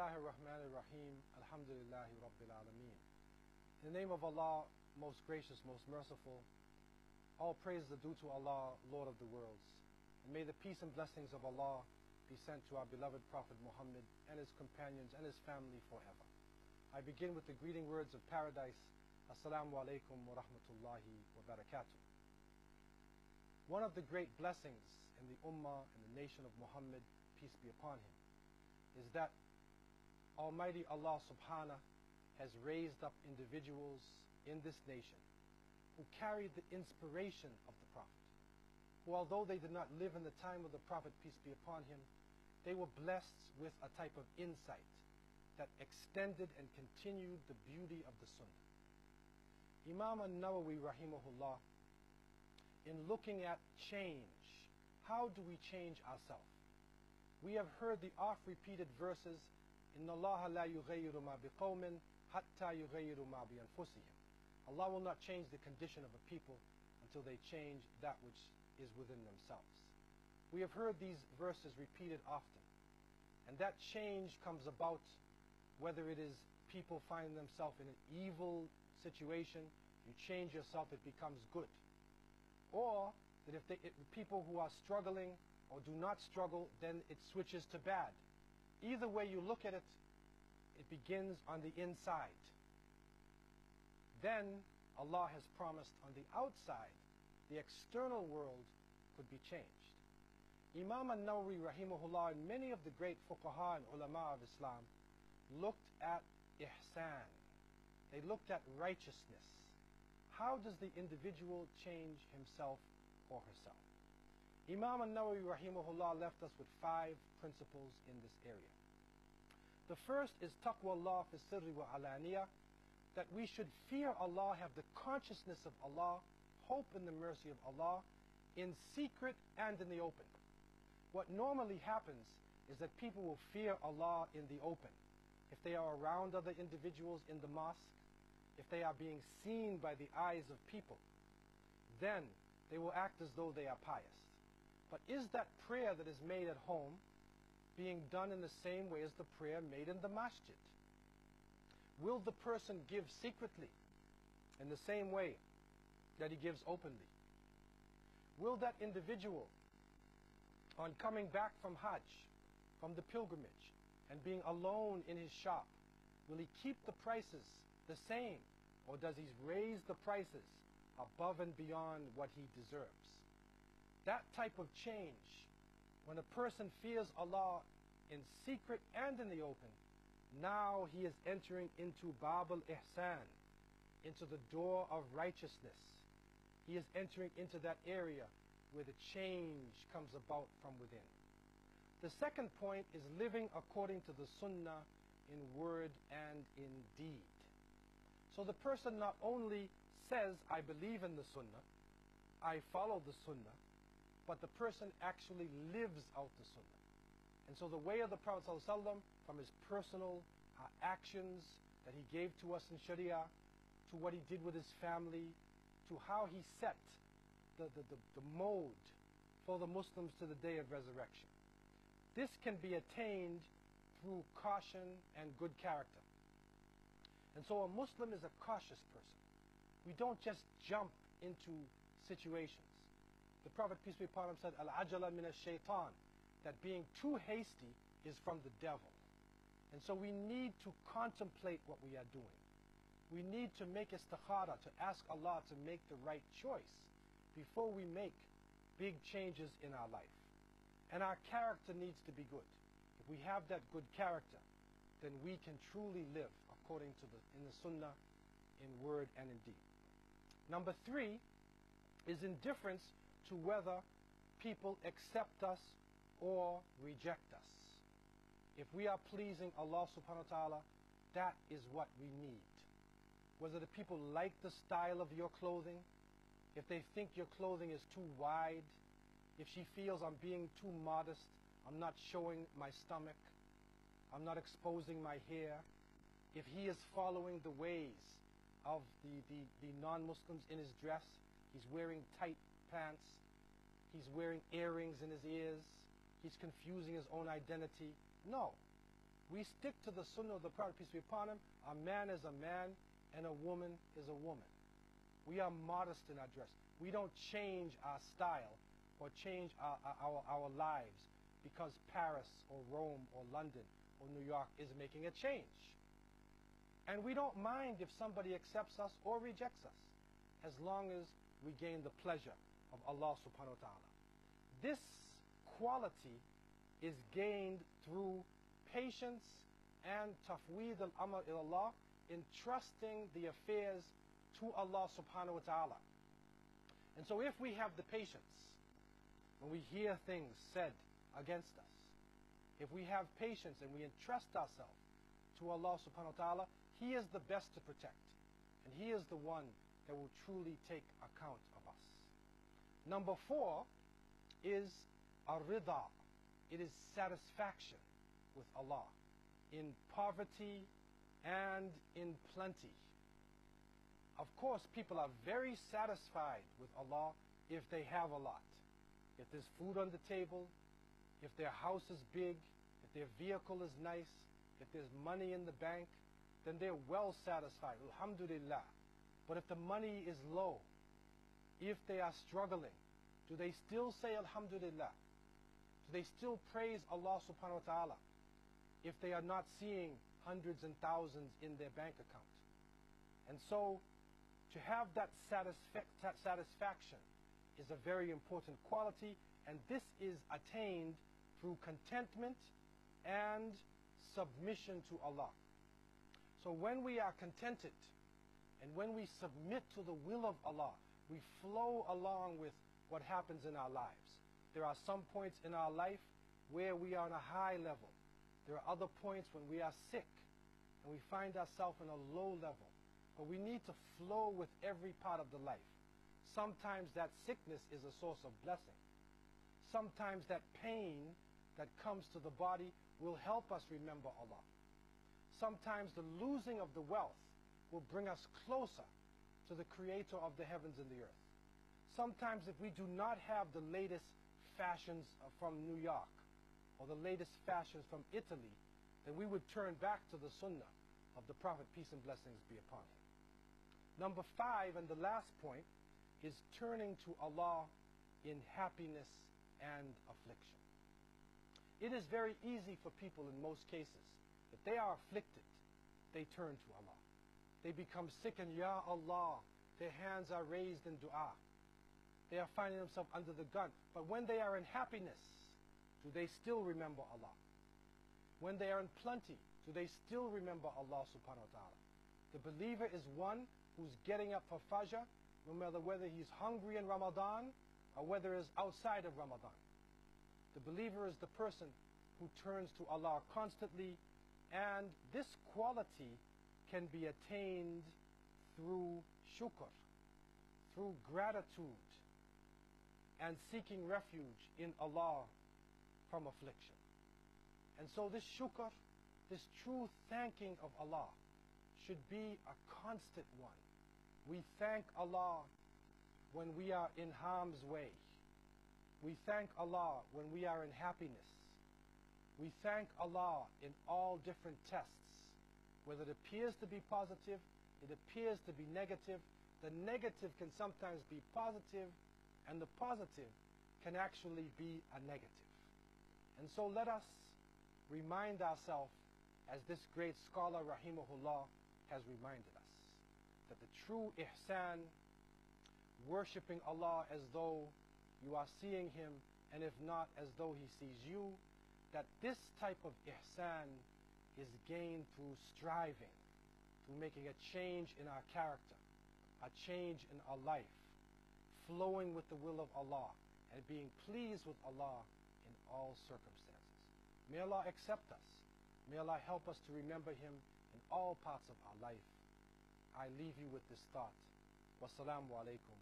Bismillahir Rahmanir Rahim. Alhamdulillahi Rabbil Alameen. In the name of Allah, most gracious, most merciful, all praise is due to Allah, Lord of the worlds. And may the peace and blessings of Allah be sent to our beloved Prophet Muhammad and his companions and his family forever. I begin with the greeting words of paradise. Assalamu alaikum wa rahmatullahi wa barakatuh. One of the great blessings in the Ummah and the nation of Muhammad, peace be upon him, is that Almighty Allah subhanahu has raised up individuals in this nation who carried the inspiration of the Prophet, who although they did not live in the time of the Prophet, peace be upon him, they were blessed with a type of insight that extended and continued the beauty of the Sunnah. Imam an-Nawawi rahimahullah, in looking at change, how do we change ourselves? We have heard the oft-repeated verses, إِنَّ اللَّهَ لَا يُغَيِّرُ مَا بِقَوْمٍ حَتَّى يُغَيِّرُ مَا بِأَنفُسِهِمْ. Allah will not change the condition of a people until they change that which is within themselves. We have heard these verses repeated often, and that change comes about whether it is people find themselves in an evil situation, you change yourself, it becomes good. Or that if people who are struggling or do not struggle, then it switches to bad. Either way you look at it, it begins on the inside. Then Allah has promised on the outside, the external world could be changed. Imam an-Nawawi rahimahullah and many of the great fuqaha and ulama of Islam looked at ihsan. They looked at righteousness. How does the individual change himself or herself? Imam an-Nawawi rahimahullah left us with 5 principles in this area. The first is taqwa Allah fi sirri wa alaniya, that we should fear Allah, have the consciousness of Allah, hope in the mercy of Allah, in secret and in the open. What normally happens is that people will fear Allah in the open. If they are around other individuals in the mosque, if they are being seen by the eyes of people, then they will act as though they are pious. But is that prayer that is made at home being done in the same way as the prayer made in the masjid? Will the person give secretly in the same way that he gives openly? Will that individual, on coming back from Hajj, from the pilgrimage, and being alone in his shop, will he keep the prices the same, or does he raise the prices above and beyond what he deserves? That type of change, when a person fears Allah in secret and in the open, now he is entering into Bab al-Ihsan, into the door of righteousness. He is entering into that area where the change comes about from within. The second point is living according to the Sunnah in word and in deed. So the person not only says, I believe in the Sunnah, I follow the Sunnah, but the person actually lives out the Sunnah. And so the way of the Prophet ﷺ, from his personal actions that he gave to us in Sharia, to what he did with his family, to how he set the mode for the Muslims to the day of resurrection. This can be attained through caution and good character. And so a Muslim is a cautious person. We don't just jump into situations. The Prophet, peace be upon him, said, Al-ajala min ash-shaytan, that being too hasty is from the devil. And so we need to contemplate what we are doing. We need to make istikhara, to ask Allah to make the right choice before we make big changes in our life. And our character needs to be good. If we have that good character, then we can truly live according to in the Sunnah, in word and in deed. Number 3 is indifference to whether people accept us or reject us. If we are pleasing Allah subhanahu wa ta'ala, that is what we need. Whether the people like the style of your clothing, if they think your clothing is too wide, if she feels I'm being too modest, I'm not showing my stomach, I'm not exposing my hair, if he is following the ways of the non-Muslims in his dress, he's wearing tight pants, he's wearing earrings in his ears, he's confusing his own identity. No. We stick to the sunnah of the Prophet, peace be upon him. A man is a man and a woman is a woman. We are modest in our dress. We don't change our style or change our lives because Paris or Rome or London or New York is making a change. And we don't mind if somebody accepts us or rejects us, as long as we gain the pleasure of Allah subhanahu wa ta'ala. This quality is gained through patience and tafweed al-amr ilallah, entrusting the affairs to Allah subhanahu wa ta'ala. And so if we have the patience when we hear things said against us, if we have patience and we entrust ourselves to Allah subhanahu wa ta'ala, He is the best to protect. And He is the one that will truly take account of us. Number 4 is ar-rida. It is satisfaction with Allah in poverty and in plenty. Of course, people are very satisfied with Allah if they have a lot. If there's food on the table, if their house is big, if their vehicle is nice, if there's money in the bank, then they're well satisfied. Alhamdulillah. But if the money is low, if they are struggling, do they still say Alhamdulillah? Do they still praise Allah subhanahu wa ta'ala if they are not seeing hundreds and thousands in their bank account? And so, to have that satisfaction is a very important quality, and this is attained through contentment and submission to Allah. So when we are contented and when we submit to the will of Allah, we flow along with what happens in our lives. There are some points in our life where we are on a high level. There are other points when we are sick and we find ourselves in a low level. But we need to flow with every part of the life. Sometimes that sickness is a source of blessing. Sometimes that pain that comes to the body will help us remember Allah. Sometimes the losing of the wealth will bring us closer to the Creator of the heavens and the earth. Sometimes if we do not have the latest fashions from New York or the latest fashions from Italy, then we would turn back to the Sunnah of the Prophet, peace and blessings be upon him. Number 5, and the last point, is turning to Allah in happiness and affliction. It is very easy for people in most cases, if they are afflicted, they turn to Allah. They become sick and Ya Allah, their hands are raised in dua. They are finding themselves under the gun. But when they are in happiness, do they still remember Allah? When they are in plenty, do they still remember Allah subhanahu wa ta'ala? The believer is one who's getting up for Fajr, no matter whether he's hungry in Ramadan or whether it's outside of Ramadan. The believer is the person who turns to Allah constantly, and this quality can be attained through shukr, through gratitude, and seeking refuge in Allah from affliction. And so this shukr, this true thanking of Allah, should be a constant one. We thank Allah when we are in harm's way. We thank Allah when we are in happiness. We thank Allah in all different tests. Whether it appears to be positive, it appears to be negative. The negative can sometimes be positive, and the positive can actually be a negative. And so let us remind ourselves, as this great scholar, rahimahullah, has reminded us, that the true ihsan, worshipping Allah as though you are seeing Him, and if not, as though He sees you, that this type of ihsan is gained through striving, through making a change in our character, a change in our life, flowing with the will of Allah, and being pleased with Allah in all circumstances. May Allah accept us. May Allah help us to remember Him in all parts of our life. I leave you with this thought. Wassalamu alaikum.